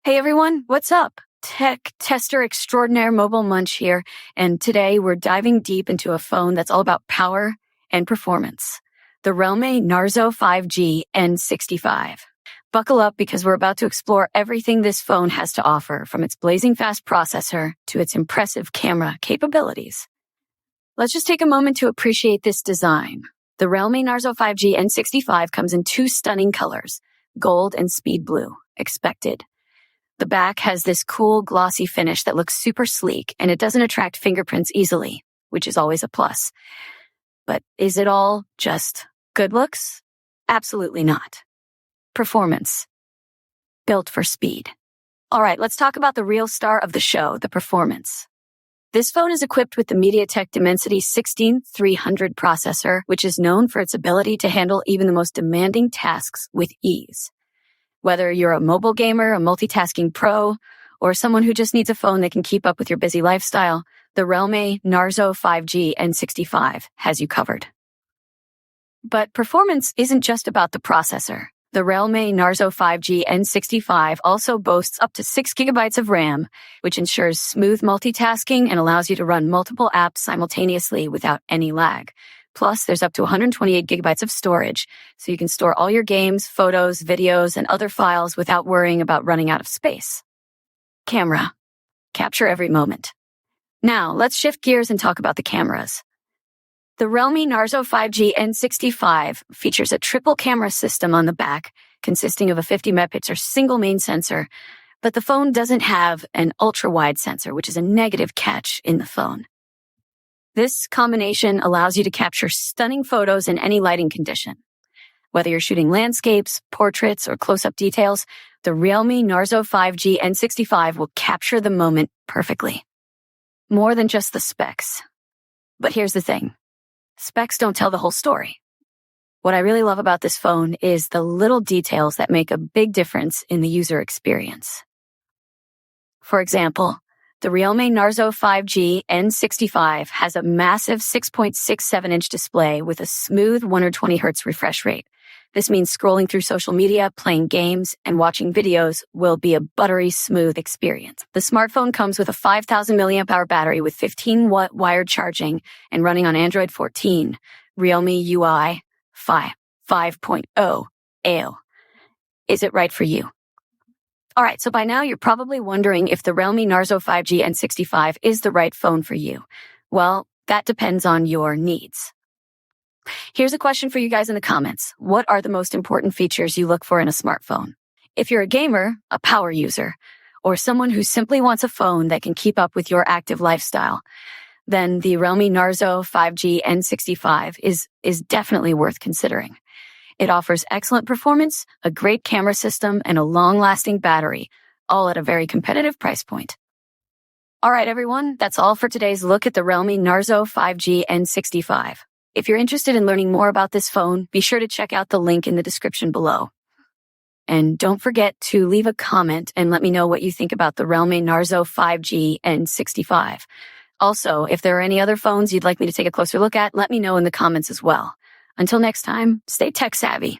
Hey everyone, what's up? Tech tester extraordinaire Mobile Munch here, and today we're diving deep into a phone that's all about power and performance. The Realme Narzo 5G N65. Buckle up because we're about to explore everything this phone has to offer, from its blazing fast processor to its impressive camera capabilities. Let's just take a moment to appreciate this design. The Realme Narzo 5G N65 comes in two stunning colors, gold and speed blue, expected. The back has this cool, glossy finish that looks super sleek, and it doesn't attract fingerprints easily, which is always a plus. But is it all just good looks? Absolutely not. Performance. Built for speed. All right, let's talk about the real star of the show, the performance. This phone is equipped with the MediaTek Dimensity 16300 processor, which is known for its ability to handle even the most demanding tasks with ease. Whether you're a mobile gamer, a multitasking pro, or someone who just needs a phone that can keep up with your busy lifestyle, the Realme Narzo 5G N65 has you covered. But performance isn't just about the processor. The Realme Narzo 5G N65 also boasts up to 6 gigabytes of RAM, which ensures smooth multitasking and allows you to run multiple apps simultaneously without any lag. Plus, there's up to 128 gigabytes of storage, so you can store all your games, photos, videos, and other files without worrying about running out of space. Camera. Capture every moment. Now, let's shift gears and talk about the cameras. The Realme Narzo 5G N65 features a triple camera system on the back, consisting of a 50-megapixel single main sensor, but the phone doesn't have an ultra-wide sensor, which is a negative catch in the phone. This combination allows you to capture stunning photos in any lighting condition. Whether you're shooting landscapes, portraits, or close-up details, the Realme Narzo 5G N65 will capture the moment perfectly. More than just the specs. But here's the thing. Specs don't tell the whole story. What I really love about this phone is the little details that make a big difference in the user experience. For example, the Realme Narzo 5G N65 has a massive 6.67-inch display with a smooth 120 Hz refresh rate. This means scrolling through social media, playing games, and watching videos will be a buttery smooth experience. The smartphone comes with a 5,000 mAh battery with 15-watt wired charging and running on Android 14, Realme UI 5.0 AO. Is it right for you? All right, so by now you're probably wondering if the Realme Narzo 5G N65 is the right phone for you. Well, that depends on your needs. Here's a question for you guys in the comments. What are the most important features you look for in a smartphone? If you're a gamer, a power user, or someone who simply wants a phone that can keep up with your active lifestyle, then the Realme Narzo 5G N65 is definitely worth considering. It offers excellent performance, a great camera system, and a long-lasting battery, all at a very competitive price point. All right, everyone, that's all for today's look at the Realme Narzo 5G N65. If you're interested in learning more about this phone, be sure to check out the link in the description below. And don't forget to leave a comment and let me know what you think about the Realme Narzo 5G N65. Also, if there are any other phones you'd like me to take a closer look at, let me know in the comments as well. Until next time, stay tech savvy.